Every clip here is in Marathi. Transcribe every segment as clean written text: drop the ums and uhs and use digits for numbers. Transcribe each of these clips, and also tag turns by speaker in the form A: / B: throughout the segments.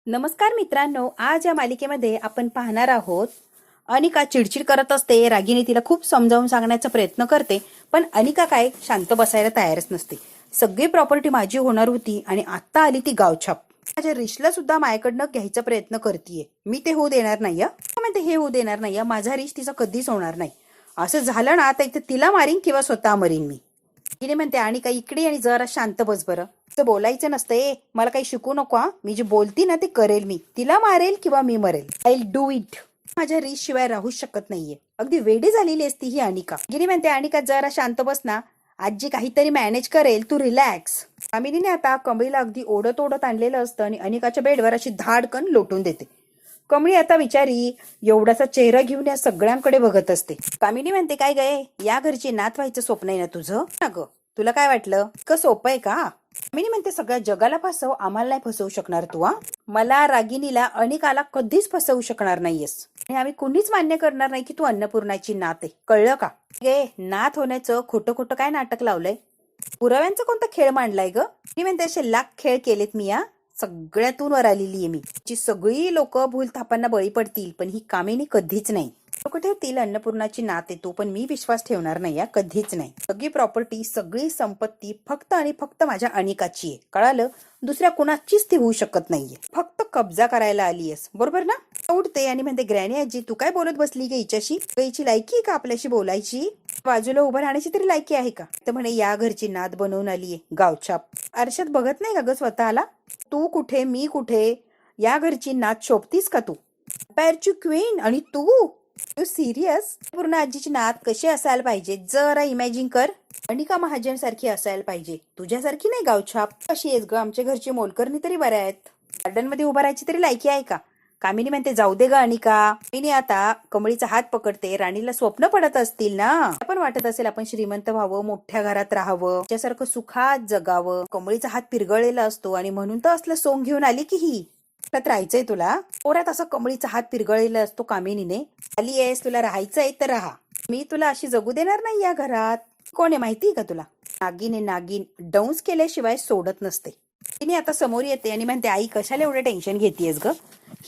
A: नमस्कार मित्रांनो, आज या मालिकेमध्ये आपण पाहणार आहोत. अनिका चिडचिड करत असते. रागिनी तिला खूप समजावून सांगण्याचा प्रयत्न करते, पण अनिका काय शांत बसायला तयारच नसते. सगळी प्रॉपर्टी माझी होणार होती आणि आता आली ती गावछाप. माझ्या रिशला सुद्धा माझ्याकडनं घ्यायचा प्रयत्न करतीये. मी ते होऊ देणार नाही. म्हणते हे होऊ देणार नाही. माझा रिश तिचा कधीच होणार नाही. असं झालं ना तर इथे तिला मारीन किंवा स्वतः मरीन मी. तिने म्हणते अनिका इकडे आणि जरा शांत बस बरं. असं बोलायचं नसतंय. मला काही शिकू नको. मी जे बोलती ना ते करेल. मी तिला मारेल किंवा मी मरेल. I will do it. माझ्या रीस शिवाय राहूच शकत नाहीये. अगदी वेडी झालेली असती ही अनिका. गिरी म्हणते अनिका जरा शांत बस ना. आजी काहीतरी मॅनेज करेल, तू रिलॅक्स. कामिनीने आता कमळीला अगदी ओढत ओढत आणलेलं असतं आणि अनिकाच्या बेडवर अशी धाडकन लोटून देते. कमळी आता विचारी एवढासा चेहरा घेऊन या सगळ्यांकडे बघत असते. कामिनी म्हणते काय गये, या घरची नात व्हायचं स्वप्न आहे ना तुझं? ना ग, तुला काय वाटलं का सोपं आहे का? कामिनी म्हणते सगळ्या जगाला फसव, आम्हाला नाही फसवू शकणार तू. मला, रागिनीला, अनिकाला कधीच फसवू शकणार नाहीयेस आणि आम्ही कुणीच मान्य करणार नाही की तू अन्नपूर्णाची नात आहे, कळलं का? गे नात होण्याचं खोटं खोटं काय नाटक लावलंय? पुराव्यांचा कोणता खेळ मांडलाय ग? मी म्हणते असे लाख खेळ केलेत मी. सगळ्यातून वर आलेली आहे मी. जी सगळी लोक भूल थापांना बळी पडतील, पण ही कामिनी कधीच नाही. लोक ठेवतील अन्नपूर्णाची नात येतो, पण मी विश्वास ठेवणार नाही. कधीच नाही. सगळी प्रॉपर्टी, सगळी संपत्ती फक्त आणि फक्त माझ्या अनिकाची आहे, कळालं? दुसऱ्या कुणाचीच ती होऊ शकत नाहीये. फक्त कब्जा करायला आलीयस, बरोबर ना? उठते आणि म्हणते ग्रॅनी आजी तू काय बोलत बसली ग हिच्याशी? हिची लायकी आहे का आपल्याशी बोलायची? बाजूला उभं राहण्याची तरी लायकी आहे का? तर म्हणे या घरची नात बनवून आलीये गावछाप. आरशात बघत नाही का ग स्वतःला? तू कुठे, मी कुठे? या घरची नात शोभतीस का तू? एम्पायरची क्वीन आणि तू सिरियस? पूर्ण आजीची नात कशी असायला पाहिजे जरा इमॅजिन कर. अनिका महाजन सारखी असायला पाहिजे, तुझ्यासारखी नाही गावछाप. कशी आहेस ग? आमच्या घरची मोलकरणी तरी बऱ्या आहेत. गार्डन मध्ये उभा राहायची तरी लायकी आहे का? कामिनी म्हणते जाऊ दे ग अनिका. कामिनी आता कमळीचा हात पकडते. राणीला स्वप्न पडत असतील ना, आपण वाटत असेल आपण श्रीमंत व्हावं, मोठ्या घरात राहावं, त्याच्यासारखं सुखात जगावं. कमळीचा हात पिरगळलेला असतो आणि म्हणून तर असलं सोंग घेऊन आली की ही. राहायचंय तुला? पोरात असं कमळीचा हात पिरगळलेला असतो. कामिनीने आली आहेस, तुला राहायचंय तर राहा. मी तुला अशी जगू देणार नाही या घरात. कोण आहे माहितीये का तुला? नागिन आहे नागिन. डाऊन्स केल्याशिवाय सोडत नसते. तिने आता समोर येते आणि म्हणते आई कशाला एवढं टेन्शन घेतेयस ग?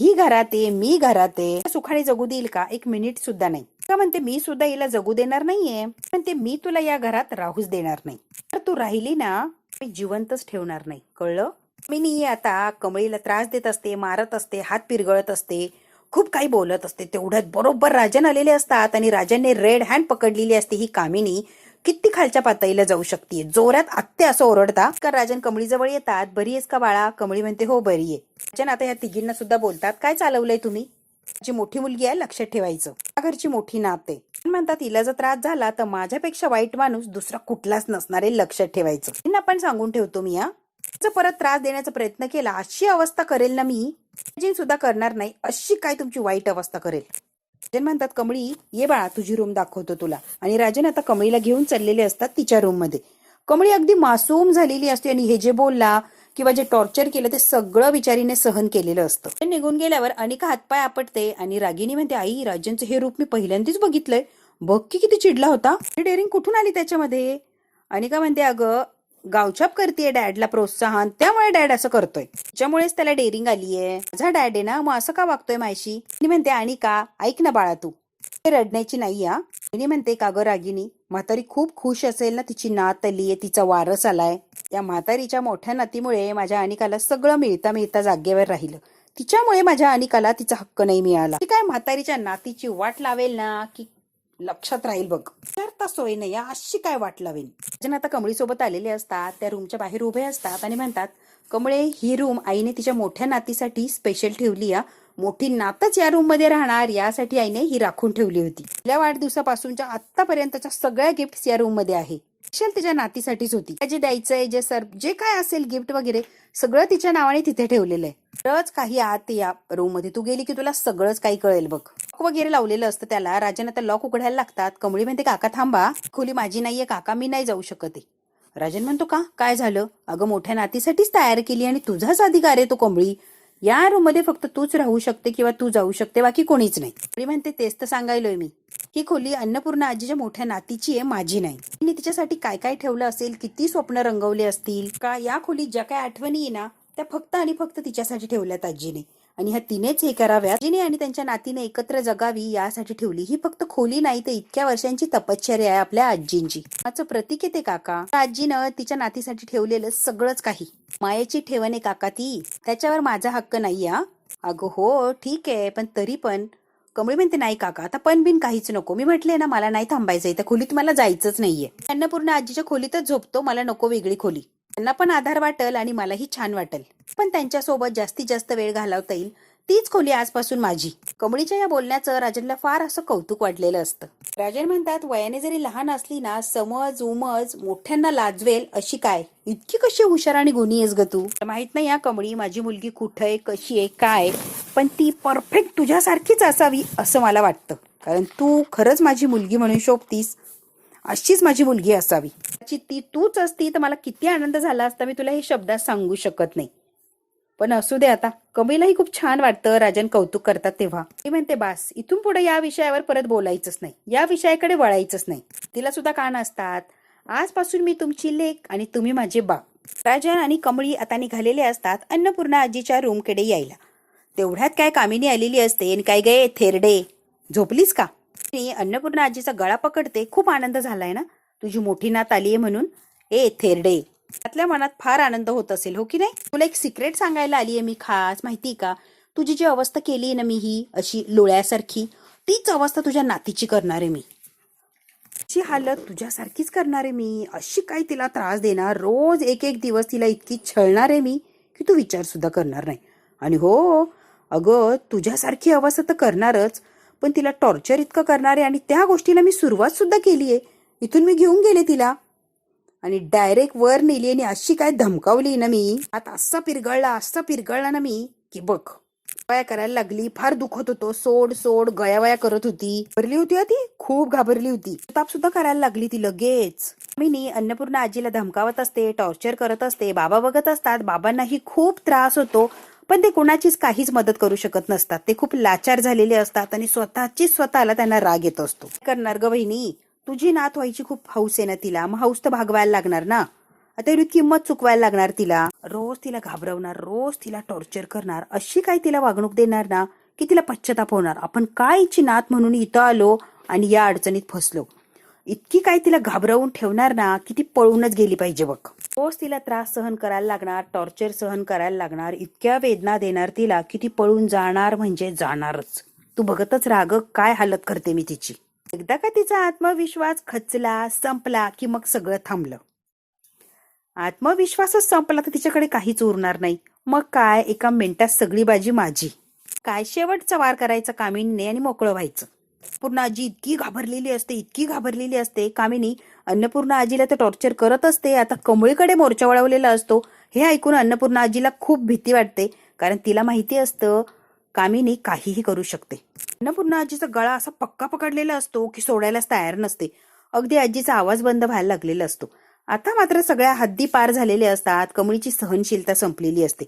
A: ही घरात आहे, मी घरात आहे. सुखाने जगू देईल का? एक मिनिट सुद्धा नाही. का म्हणते मी सुद्धा हिला जगू देणार नाहीये. म्हणते मी तुला या घरात राहूच देणार नाही. तर तू राहिली ना मी जिवंतच ठेवणार नाही, कळलं? मी आता कमळीला त्रास देत असते, मारत असते, हात पिरगळत असते, खूप काही बोलत असते. तेवढ्यात बरोबर राजन आलेले असतात आणि राजांनी रेड हँड पकडलेली असते. ही कामिनी किती खालच्या पातळीला जाऊ शकते. जोरात आत्ते असं ओरडता का राजन कमळी जवळ येतात. बरी आहेस का बाळा? कमळी म्हणते हो बरी आहे. राजन आता या तिघींना सुद्धा बोलतात काय चालवलंय तुम्ही? जी मोठी मुलगी आहे, लक्षात ठेवायचं. या घरची मोठी नात आहे. म्हणतात तिला जर त्रास झाला तर माझ्यापेक्षा वाईट माणूस दुसरा कुठलाच नसणार आहे, लक्षात ठेवायचं. त्यांना पण सांगून ठेवतो मी. जर परत त्रास देण्याचा प्रयत्न केला अशी अवस्था करेल ना मी, सुद्धा करणार नाही. अशी काय तुमची वाईट अवस्था करेल. राजन म्हणतात कमळी ये बाळा तुझी रूम दाखवतो तुला. आणि राजन आता कमळीला घेऊन चाललेले असतात तिच्या रूम मध्ये. कमळी अगदी मासूम झालेली असते आणि हे जे बोलला किंवा जे टॉर्चर केलं ते सगळं बिचारीने सहन केलेलं असतं. ते निघून गेल्यावर अनिका हातपाय आपटते आणि रागिनी म्हणते आई राजनचं हे रूप मी पहिल्यांदाच बघितलंय. बघ की किती चिडला होता. डेअरिंग कुठून आली त्याच्यामध्ये? अनिका म्हणते अगं गावछाप करतेय डॅडला प्रोत्साहन, त्यामुळे डॅड असं करतोय. त्याच्यामुळेच त्याला डेअरिंग आलीये. माझा डॅड आहे ना, मग असं का वागतोय माझी? म्हणते अनिका ऐक ना बाळा तू रडण्याची नाही. तिने म्हणते का ग रागिनी म्हातारी खूप खुश असेल ना, तिची नात आलीये, तिचा वारस आलाय. या म्हातारीच्या मोठ्या नातीमुळे माझ्या अनिकाला सगळं मिळता जागेवर राहिलं. तिच्यामुळे माझ्या अनिकाला तिचा हक्क नाही मिळाला. ती काय म्हातारीच्या नातीची वाट लावेल ना की लक्षात राहील बघ. तर सोय नाही अशी काय वाट लावेल. जण आता कमळी सोबत आलेले असतात. त्या रूमच्या बाहेर उभे असतात आणि म्हणतात कमळे ही रूम आईने तिच्या मोठ्या नातीसाठी स्पेशल ठेवली. मोठी नातच या रूम मध्ये राहणार यासाठी आईने ही राखून ठेवली होती. तिच्या वाढदिवसापासूनच्या आतापर्यंतच्या सगळ्या गिफ्ट या रूम मध्ये आहे. स्पेशल तिच्या नातीसाठीच होती. जे द्यायचंय जे काय असेल गिफ्ट वगैरे सगळं तिच्या नावाने तिथे ठेवलेलं आहे. बरंच काही आत या रूम मध्ये तू गेली की तुला सगळंच काही कळेल बघ. लॉक वगैरे लावलेलं असतं त्याला. राजन आता लॉक उघडायला लागतात. कमळी म्हणते काका थांबा, खोली माझी नाहीये काका, मी नाही जाऊ शकत. राजन म्हणतो का काय झालं? अगं मोठ्या नातीसाठीच तयार केली आणि तुझाच अधिकार आहे तो कमळी. या रूम मध्ये फक्त तूच राहू शकते किंवा तू जाऊ शकते, बाकी कोणीच नाही. कमळी म्हणते तेच तर सांगायलोय मी. ही खोली अन्नपूर्णा आजीच्या मोठ्या नातीची आहे, माझी नाही. तिने तिच्यासाठी काय काय ठेवलं असेल, किती स्वप्न रंगवले असतील का. या खोलीत ज्या काय आठवणी आहे ना त्या फक्त आणि फक्त तिच्यासाठी ठेवल्यात आजीने. आणि ह्या तिनेच हे कराव्यात. आजीने आणि त्यांच्या नातीने एकत्र जगावी यासाठी ठेवली. ही फक्त खोली नाही तर इतक्या वर्षांची तपश्चर्या आहे आपल्या आजींची. माझं प्रतीक येते काका. आजीनं तिच्या नातीसाठी ठेवलेलं सगळंच काही. मायेची ठेवण आहे काका ती. त्याच्यावर माझा हक्क नाही हा. अगं हो ठीक आहे, पण तरी पण. कमळी म्हणते नाही काका, आता पण बिन काहीच नको. मी म्हटले ना मला नाही थांबायचंय, त्या खोलीत मला जायचंच नाहीये. अन्नपूर्ण आजीच्या खोलीतच झोपतो, मला नको वेगळी खोली. त्यांना पण आधार वाटेल आणि मलाही छान वाटेल. पण त्यांच्यासोबत जास्तीत जास्त वेळ घालवता येईल तीच खोली आजपासून माझी. कमळीच्या या बोलण्याचं राजनला फार असं कौतुक वाटलेलं असतं. राजन म्हणतात वयाने जरी लहान असली ना, समज उमज मोठ्यांना लाजवेल अशी काय. इतकी कशी हुशार आणि गुणी आहेस ग तू. माहित नाही या कमळी माझी मुलगी कुठं आहे, कशी आहे, काय, पण ती परफेक्ट तुझ्यासारखीच असावी असं मला वाटतं. कारण तू खरंच माझी मुलगी म्हणून शोभतीस. अशीच माझी मुलगी असावी. ती तूच असती तर मला किती आनंद झाला असता, मी तुला हे शब्दात सांगू शकत नाही. पण असू दे आता. कमळीलाही खूप छान वाटतं राजन कौतुक करतात तेव्हा. ती म्हणते बास, इथून पुढे या विषयावर परत बोलायचंच नाही, या विषयाकडे वळायचंच नाही. तिला सुद्धा कान असतात. आजपासून मी तुमची लेक आणि तुम्ही माझे बाप. राजन आणि कमळी आता निघालेले असतात अन्नपूर्णा आजीच्या रूमकडे यायला. तेवढ्यात काय कामिनी आलेली असते आणि काय गे थेरडे झोपलीस का. अन्नपूर्णा आजीचा गळा पकडते. खूप आनंद झालाय ना तुझी मोठी नात आलीये म्हणून. ए थेरडे. त्यातल्या मनात फार आनंद होत असेल हो की नाही. तुला एक सिक्रेट सांगायला आलीये मी खास, माहिती का. तुझी जी अवस्था केली ना मी ही अशी लोळ्यासारखी, तीच अवस्था तुझ्या नातीची करणार आहे मी. तिची हालत तुझ्यासारखीच करणार आहे मी. अशी काय तिला त्रास देणार, रोज एक एक दिवस तिला इतकी छळणार आहे मी की तू विचार सुद्धा करणार नाही. आणि हो अगं तुझ्यासारखी अवस्था तर करणारच, पण तिला टॉर्चर इतकं करणार आहे. आणि त्या गोष्टीला मी सुरुवात सुद्धा केलीये. इथून मी घेऊन गेले तिला आणि डायरेक्ट वर नेली आणि अशी काय धमकावली ना मी. आता असा पिरगळला ना मी की बघ. गया करायला लागली. फार दुखत होतो. सोड सोड गयावया करत होती. घाबरली होती ती, खूप घाबरली होती. ताप सुद्धा करायला लागली ती लगेच. मी अन्नपूर्णा आजीला धमकावत असते, टॉर्चर करत असते. बाबा बघत असतात. बाबांनाही खूप त्रास होतो, पण ते कुणाचीच काहीच मदत करू शकत नसतात. ते खूप लाचार झालेले असतात आणि स्वतःला त्यांना राग येत असतो. काय करणार ग बहिणी, तुझी नात व्हायची खूप हौस आहे ना तिला, मग हौस तर भागवायला लागणार ना. आता एवढी किंमत चुकवायला लागणार तिला. रोज तिला घाबरवणार, रोज तिला टॉर्चर करणार, अशी काय तिला वागणूक देणार ना की तिला पश्चाताप होणार. आपण काय हिची नात म्हणून इथं आलो आणि या अडचणीत फसलो. इतकी काय तिला घाबरवून ठेवणार ना की ती पळूनच गेली पाहिजे बघ. रोज तिला त्रास सहन करायला लागणार, टॉर्चर सहन करायला लागणार, इतक्या वेदना देणार तिला की ती पळून जाणार म्हणजे जाणारच. तू बघतच राग काय हालत करते मी तिची. एकदा का तिचा आत्मविश्वास खचला, संपला की मग सगळं थांबलं. आत्मविश्वासच संपला तर तिच्याकडे काहीच उरणार नाही. मग काय एका मिनिटात सगळी बाजी माझी. काय शेवटचा वार करायचा कामिनीने आणि मोकळं व्हायचं. अन्नपूर्णा आजी इतकी घाबरलेली असते. कामिनी अन्नपूर्णा आजीला तर टॉर्चर करत असते. आता कमळीकडे मोर्चा वळवलेला असतो. हे ऐकून अन्नपूर्णा आजीला खूप भीती वाटते, कारण तिला माहिती असतं कामिनी काहीही करू शकते. अन्नपूर्णा आजीचा गळा असा पक्का पकडलेला असतो की सोडायलाच तयार नसते. अगदी आजीचा आवाज बंद व्हायला लागलेला असतो. आता मात्र सगळ्या हद्दी पार झालेले असतात. कमळीची सहनशीलता संपलेली असते.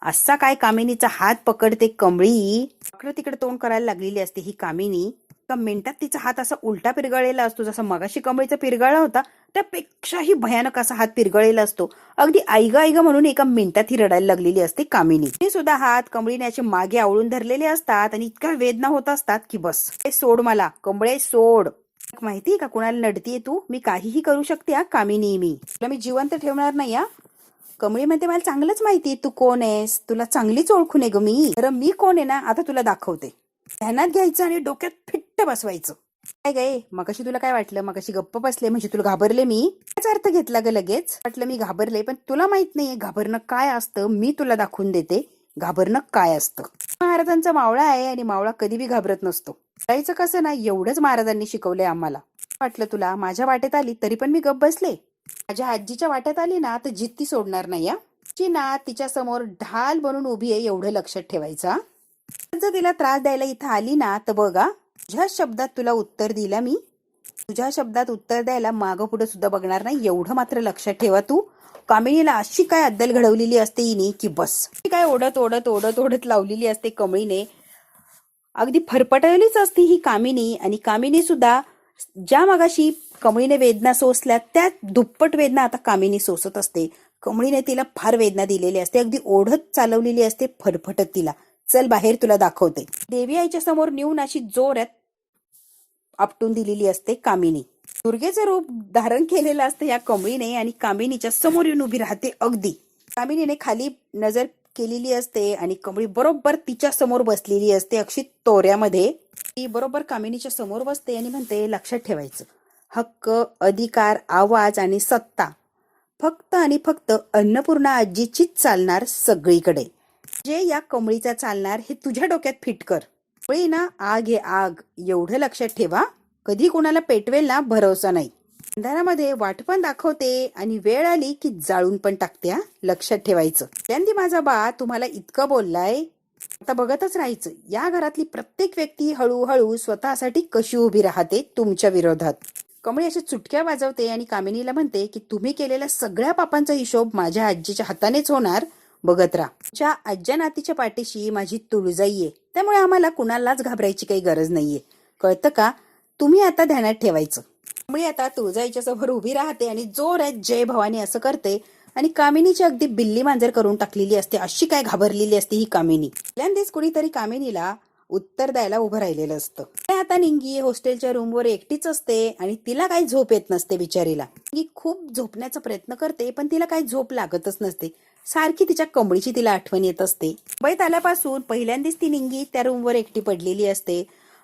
A: असा काय कामिनीचा हात पकडते कमळी. इकडे तिकडे तोंड करायला लागलेली असते ही कामिनी. एका मिनिटात तिचा हात असा उलटा पिरगळलेला असतो. जसा मगाशी कमळीचा पिरगळला होता त्यापेक्षाही भयानक असा हात पिरगळलेला असतो. अगदी आईगा म्हणून एका मिनिटात ही रडायला लागलेली असते कामिनी. ते सुद्धा हात कमळीने असे मागे आवळून धरलेले असतात आणि इतक्या वेदना होत असतात की बस सोड मला कमळे सोड. माहितीये का कुणाला नडतीये तू. मी काहीही करू शकते हा कामिनी. मी तुला मी जिवंत ठेवणार नाही हा. कमळी म्हणते मला चांगलंच माहितीये तू कोण आहेस, तुला चांगलीच ओळखून आहे ग मी. तर मी कोण आहे ना आता तुला दाखवते. ध्यानात घ्यायचं आणि डोक्यात फिट्ट बसवायचं. काय गे मगाशी तुला काय वाटलं, मगाशी गप्प बसले म्हणजे तुला घाबरले मी. त्याचा अर्थ घेतला ग लगेच. वाटलं मी घाबरले, पण तुला माहित नाहीये घाबरणं काय असतं. मी तुला दाखवून देते घाबरणं काय असतं. महाराजांचा मावळा आहे आणि मावळा कधी बी घाबरत नसतो. करायचं कसं ना एवढंच महाराजांनी शिकवलंय आम्हाला. वाटलं तुला माझ्या वाटेत आली तरी पण मी गप्प बसले. माझ्या आजीच्या वाट्यात आली ना तर जिद्दी सोडणार नाही या. ना तिच्या समोर ढाल बनून उभी आहे एवढं लक्षात ठेवायचं. जर तिला त्रास द्यायला इथं आली ना तर बघा तुझ्या शब्दात तुला उत्तर दिला मी. तुझ्या शब्दात उत्तर द्यायला मागं पुढे सुद्धा बघणार नाही एवढं मात्र लक्षात ठेवा तू. कामिनीला अशी काय अद्दल घडवलेली असते हिने की बस. काय ओढत लावलेली असते कमळीने. अगदी फरफटलेलीच असते ही कामिनी. आणि कामिनी सुद्धा ज्या मगाशी कमळीने वेदना सोसल्या त्या दुप्पट वेदना आता कामिनी सोसत असते. कमळीने तिला फार वेदना दिलेली असते, अगदी ओढत चालवलेली असते, फरफटत तिला. चल बाहेर, तुला दाखवते. देवी आईच्या समोर नेऊन अशी जोरात आपटून दिलेली असते कामिनी. दुर्गेचं रूप धारण केलेलं असतं या कमळीने आणि कामिनीच्या समोर येऊन उभी राहते. अगदी कामिनीने खाली नजर केलेली असते आणि कमळी बरोबर तिच्या समोर बसलेली असते, अक्षित तोऱ्यामध्ये. ती बरोबर कामिनीच्या समोर बसते आणि म्हणते, लक्षात ठेवायचं, हक्क, अधिकार, आवाज आणि सत्ता फक्त आणि फक्त अन्नपूर्णा आजीचीच चालणार सगळीकडे. जे या कमळीचा चालणार हे तुझ्या डोक्यात फिट कर. कमळी ना आग हे आग, एवढं लक्षात ठेवा. कधी कोणाला पेटवेल ना भरोसा नाही. अंधारामध्ये वाट पण दाखवते आणि वेळ आली की जाळून पण टाकते. लक्षात ठेवायचं. त्यांनी माझा बा तुम्हाला इतकं बोललाय, आता बघतच राहायचं. या घरातली प्रत्येक व्यक्ती हळूहळू स्वतःसाठी कशी उभी राहते तुमच्या विरोधात. कमळी अशा चुटक्या वाजवते आणि कामिनीला म्हणते की तुम्ही केलेल्या सगळ्या पापांचा हिशोब माझ्या आजीच्या हातानेच होणार, बघत राहा. तुमच्या आज्या नातीच्या पाठीशी माझी तुळजाई आहे, त्यामुळे आम्हाला कुणालाच घाबरायची काही गरज नाहीये, कळतं का? तुम्ही आता ध्यानात ठेवायचं. कमळी आता तुळजाईच्या समोर उभी राहते आणि जोरात जय भवानी असं करते आणि कामिनीची अगदी बिल्ली मांजर करून टाकलेली असते. अशी काय घाबरलेली असते ही कामिनी. पहिल्यांदाच कुणीतरी कामिनीला उत्तर द्यायला उभं राहिलेलं असतं. आता निंगी हॉस्टेलच्या रूमवर एकटीच असते आणि तिला काही झोप येत नसते बिचारीला. निंगी खूप झोपण्याचा प्रयत्न करते पण तिला काही झोप लागतच नसते. सारखी तिच्या कमळीची तिला आठवण येत असते. मुंबईत आल्यापासून पहिल्यांदाच ती निंगी त्या रूमवर एकटी पडलेली असते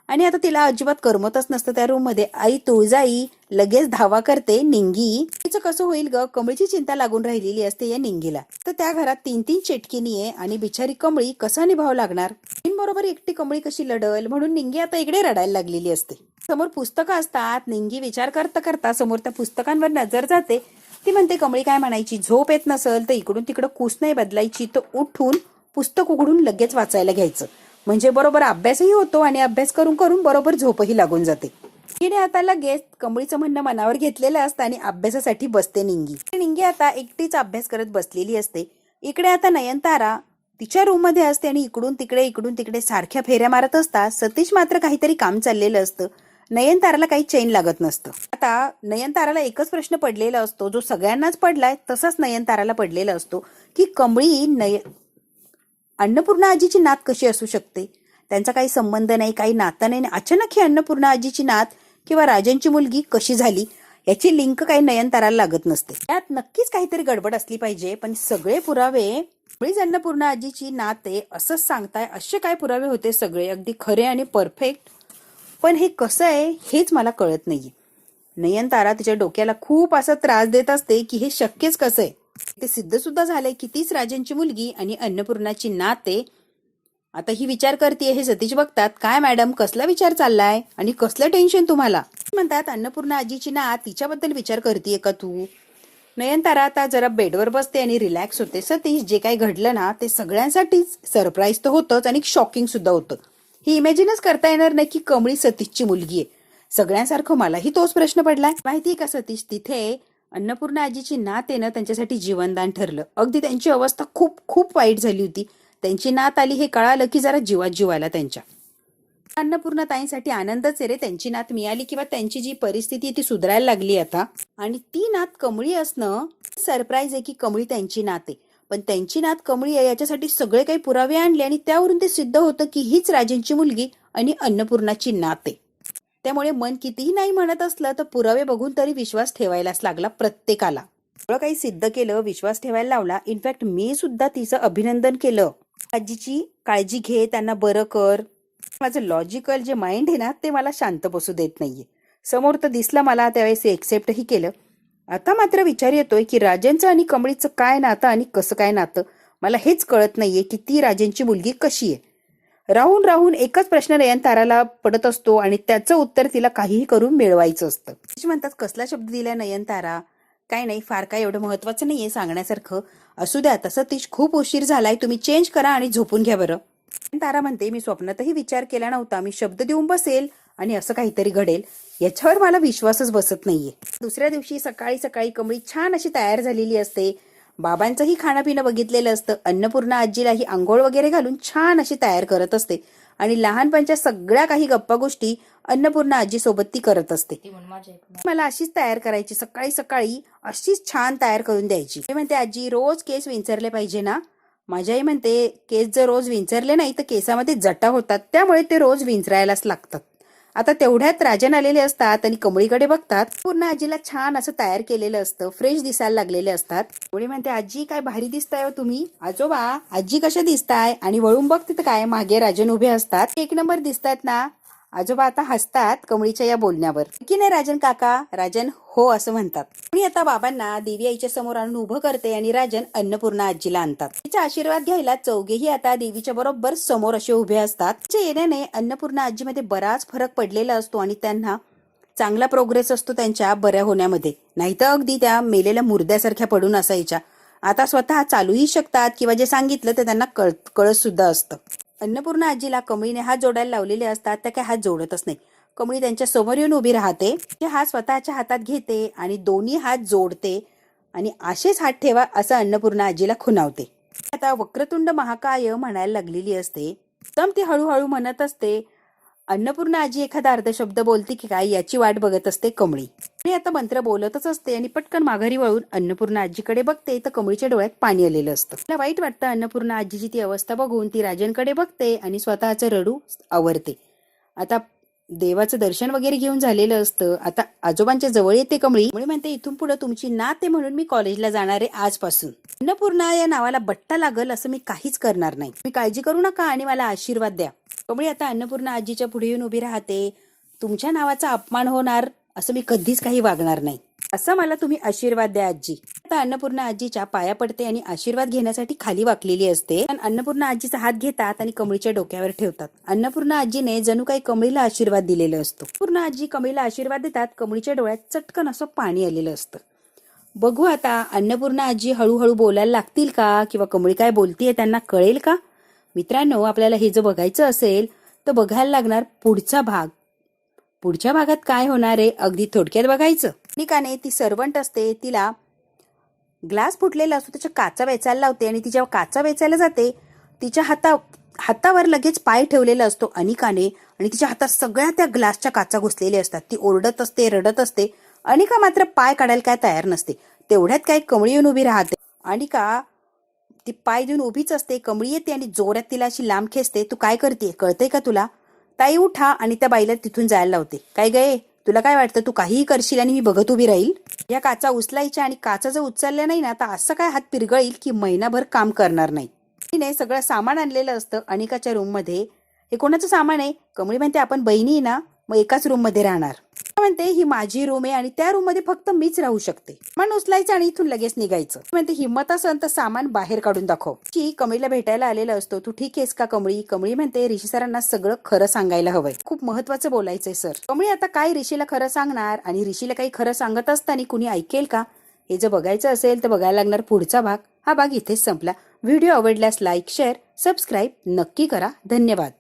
A: आणि आता तिला अजिबात करमतच नसतं त्या रूम मध्ये. आई तुळजाई लगेच धावा करते. निंगी, तिचं कसं होईल ग? कमळीची चिंता लागून राहिलेली असते या निंगीला. तर त्या घरात 3-3 चेटकिनी आहे आणि बिचारी कमळी कसा निभाव लागणार? बरोबर एकटी कमळी कशी लढल म्हणून निंगी आता इकडे रडायला लागलेली असते. समोर पुस्तकं असतात. निंगी विचार करता करता समोर त्या पुस्तकांवर नजर जाते. ती म्हणते, कमळी काय म्हणायची, झोप येत नसेल तर इकडून तिकडं कूस नाही बदलायची, तर उठून पुस्तक उघडून लगेच वाचायला घ्यायचं, म्हणजे बरोबर अभ्यासही होतो आणि अभ्यास करून करून बरोबर झोपही लागून जाते. तिने आता लगेच कमळीचं म्हणणं मनावर घेतलेलं असतं आणि अभ्यासासाठी बसते निंगी. निंगी आता एकटीच अभ्यास करत बसलेली असते. इकडे आता नयनतारा तिच्या रूम मध्ये असते आणि इकडून तिकडे सारख्या फेऱ्या मारत असतात. सतीश मात्र काहीतरी काम चाललेलं असतं. नयनताराला काही चैन लागत नसतं. आता नयनताराला एकच प्रश्न पडलेला असतो, जो सगळ्यांनाच पडलाय तसाच नयनताराला पडलेला असतो, की कमळी अन्नपूर्णा आजीची नात कशी असू शकते? त्यांचा काही संबंध नाही, काही नातं नाही. अचानक ही अन्नपूर्णा आजीची नात किंवा राजांची मुलगी कशी झाली याची लिंक काही नयनताराला लागत नसते. त्यात नक्कीच काहीतरी गडबड असली पाहिजे. पण सगळे पुरावे कमळीच अन्नपूर्णा आजीची नात आहे असंच सांगताय. असे काय पुरावे होते? सगळे अगदी खरे आणि परफेक्ट. पण हे कसं आहे हेच मला कळत नाहीये. नयनतारा तिच्या डोक्याला खूप असा त्रास देत असते की हे शक्यच कसं आहे. ते सिद्ध सुद्धा झालंय की तीच राजांची मुलगी आणि अन्नपूर्णाची नात आहे. आता ही विचार करते. हे सतीश बघतात, काय मॅडम कसला विचार चाललाय आणि कसलं टेन्शन तुम्हाला? म्हणतात, अन्नपूर्णा आजीची नात तिच्याबद्दल विचार करतेय का तू? नयनतारा आता जरा बेडवर बसते आणि रिलॅक्स होते. सतीश, जे काही घडलं ना ते सगळ्यांसाठीच सरप्राईज तर होतंच आणि शॉकिंग सुद्धा होतं. ही इमॅजिनच करता येणार नाही की कमळी सतीशची मुलगी आहे. सगळ्यांसारखं मलाही तोच प्रश्न पडलाय. माहितीये का सतीश, तिथे अन्नपूर्णा आजीची नात येणं त्यांच्यासाठी जीवनदान ठरलं. अगदी त्यांची अवस्था खूप खूप वाईट झाली होती. त्यांची नात आली हे कळालं की जरा जीवात जीव आला त्यांच्या. अन्नपूर्णा ताईंसाठी आनंदच आहे रे, त्यांची नात मिळाली किंवा त्यांची जी परिस्थिती ती सुधारायला लागली आता. आणि ती नात कमळी असणं सरप्राईज आहे की कमळी त्यांची नात आहे. पण त्यांची नात कमळी आहे याच्यासाठी सगळे काही पुरावे आणले आणि त्यावरून ते सिद्ध होतं की हीच राजांची मुलगी आणि अन्नपूर्णाची नात आहे. त्यामुळे मन कितीही नाही म्हणत असलं तर पुरावे बघून तरी विश्वास ठेवायलाच लागला प्रत्येकाला. सगळं काही सिद्ध केलं, विश्वास ठेवायला लावला. इनफॅक्ट मी सुद्धा तिचं अभिनंदन केलं. आजीची काळजी घे, त्यांना बरं कर. माझं लॉजिकल जे माइंड आहे ना ते मला शांत बसू देत नाहीये. समोर तर दिसलं मला, त्यावेळेस एक्सेप्टही केलं. आता मात्र विचार येतोय की राजांचं आणि कमळीचं काय नातं आणि कसं काय नातं. मला हेच कळत नाहीये की ती राजांची मुलगी कशी आहे. राहून राहून एकच प्रश्न नयनताराला पडत असतो आणि त्याचं उत्तर तिला काहीही करून मिळवायचं असतं. म्हणतात, कसला शब्द दिलाय नयनतारा? काय नाही, फार काय एवढं महत्वाचं नाहीये सांगण्यासारखं. असू द्या, तसं तीच खूप उशीर झालाय, तुम्ही चेंज करा आणि झोपून घ्या बरं. तारा म्हणते, मी स्वप्नातही विचार केला नव्हता मी शब्द देऊन बसेल आणि असं काहीतरी घडेल. याच्यावर मला विश्वासच बसत नाहीये. दुसऱ्या दिवशी सकाळी सकाळी कमळी छान अशी तयार झालेली असते. बाबांचंही खाणं पिणं बघितलेलं असतं. अन्नपूर्णा आजीलाही आंघोळ वगैरे घालून छान अशी तयार करत असते आणि लहानपणच्या सगळ्या काही गप्पा गोष्टी अन्नपूर्णा आजी सोबत ती करत असते. मला अशीच तयार करायची, सकाळी सकाळी अशीच छान तयार करून द्यायची. मी म्हणते आजी रोज केस विंचरले पाहिजे ना. माझी आई म्हणते केस जर रोज विंचरले नाही तर केसामध्ये जटा होतात, त्यामुळे ते रोज विंचरायलाच लागतात. आता तेवढ्यात राजन आलेले असतात आणि कमळीकडे बघतात. पूर्ण आजीला छान असं तयार केलेलं असतं, फ्रेश दिसायला लागलेले असतात. कमळी म्हणते आजी काय भारी दिसताय हो तुम्ही. आजोबा आजी कशा दिसताय, आणि वळून बघ तिथं काय मागे राजन उभे असतात. एक नंबर दिसतात ना. आजोबा आता हसतात कमळीच्या या बोलण्यावर. की नाही राजन काका. राजन हो असं म्हणतात. मी आता बाबांना देवी आईच्या समोर आणून उभं करते आणि राजन अन्नपूर्णा आजीला आणतात. तिचा आशीर्वाद घ्यायला चौघेही आता देवीच्या बरोबर समोर असे उभे असतात. तिच्या येण्याने अन्नपूर्णा आजीमध्ये बराच फरक पडलेला असतो आणि त्यांना चांगला प्रोग्रेस असतो त्यांच्या बऱ्या होण्यामध्ये. नाहीतर अगदी त्या मेलेल्या मुर्द्यासारख्या पडून असायच्या. आता स्वतः चालूही शकतात किंवा जे सांगितलं ते त्यांना कळत सुद्धा असतं. अन्नपूर्णा आजीला कमळीने हात जोडायला लावलेले असतात, त्या काही हात जोडतच नाही. कमळी त्यांच्या समोर येऊन उभी राहते. ते हात स्वतःच्या हातात घेते आणि दोन्ही हात जोडते आणि असेच हात ठेवा असं अन्नपूर्णा आजीला खुणावते. आता वक्रतुंड महाकाय म्हणायला लागलेली असते. एकदम ती हळूहळू म्हणत असते. अन्नपूर्णा आजी एखादा अर्ध शब्द बोलते की काय याची वाट बघत असते कमळी. आणि आता मंत्र बोलतच असते आणि पटकन माघारी वळून अन्नपूर्णा आजीकडे बघते तर कमळीच्या डोळ्यात पाणी आलेलं असतं. तिला वाईट वाटतं अन्नपूर्णा आजीची ती अवस्था बघून. ती राजनकडे बघते आणि स्वतःचं रडू आवरते. आता देवाचं दर्शन वगैरे घेऊन झालेलं असतं. आता आजोबांच्या जवळ येते कमळी. म्हणते इथून पुढे तुमची नात आहे म्हणून मी कॉलेजला जाणार आहे आजपासून. अन्नपूर्णा या नावाला बट्टा लागल असं मी काहीच करणार नाही. मी काळजी करू नका आणि मला आशीर्वाद द्या. कमळी आता अन्नपूर्णा आजीच्या पुढे येऊन उभी राहते. तुमच्या नावाचा अपमान होणार असं मी कधीच काही वागणार नाही, असं मला तुम्ही आशीर्वाद द्या आजी. आता अन्नपूर्णा आजीच्या पाया पडते आणि आशीर्वाद घेण्यासाठी खाली वाकलेली असते. अन्नपूर्णा आजीचा हात घेतात आणि कमळीच्या डोक्यावर ठेवतात. अन्नपूर्णा आजीने जणू काही कमळीला आशीर्वाद दिलेला असतो. पूर्ण आजी कमळीला आशीर्वाद देतात. कमळीच्या डोळ्यात चटकन असं पाणी आलेलं असतं. बघू आता अन्नपूर्णा आजी हळूहळू बोलायला लागतील का, किंवा कमळी काय बोलतीये त्यांना कळेल का. मित्रांनो, आपल्याला हे जर बघायचं असेल तर बघायला लागणार पुढचा भाग. पुढच्या भागात काय होणार आहे अगदी थोडक्यात बघायचं. निकाने ती सर्वंट असते, तिला ग्लास फुटलेला असतो त्याच्या काचा वेचायला लावते आणि ती जेव्हा काचा वेचायला जाते तिच्या हातावर लगेच पाय ठेवलेला असतो अनिकाने आणि तिच्या हातात सगळ्या त्या ग्लासच्या काचा घुसलेल्या असतात. ती ओरडत असते, रडत असते. अनिका मात्र पाय काढायला काय तयार नसते. तेवढ्यात काय कमळी येऊन उभी राहते. अनिका ती पाय देऊन उभीच असते. कमळी येते आणि जोरात तिला अशी लांब खेचते. तू काय करते, कळतंय का तुला. ताई उठा आणि त्या बाईला तिथून जायला लावते. काय गये, तुला काय वाटतं तू काहीही करशील आणि मी बघत उभी राहील. या काचा उचलायच्या आणि काचा जर उचलल्या नाही ना तर असं काय हात पिरगळील की महिनाभर काम करणार नाही. तिने सगळं सामान आणलेलं असतं अनिकाच्या रूम मध्ये. हे कोणाचं सामान आहे. कमळी म्हणते आपण बहिणी ना, मग एकाच रूम मध्ये राहणार. म्हणते ही माझी रूम आहे आणि त्या रूम मध्ये फक्त मीच राहू शकते. सामान उचलायचं आणि इथून लगेच निघायचं. म्हणते हिम्मत असेल तर सामान बाहेर काढून दाखव. की कमळीला भेटायला आलेला असतो. तू ठीक आहेस का कमळी. कमळी म्हणते ऋषी सरांना सगळं खरं सांगायला हवंय, खूप महत्वाचं बोलायचंय सर. कमळी आता काय ऋषीला खरं सांगणार आणि ऋषीला काही खरं सांगत असताना कुणी ऐकेल का, हे जर बघायचं असेल तर बघायला लागणार पुढचा भाग. हा भाग इथेच संपला. व्हिडिओ आवडल्यास लाईक, शेअर, सबस्क्राईब नक्की करा. धन्यवाद.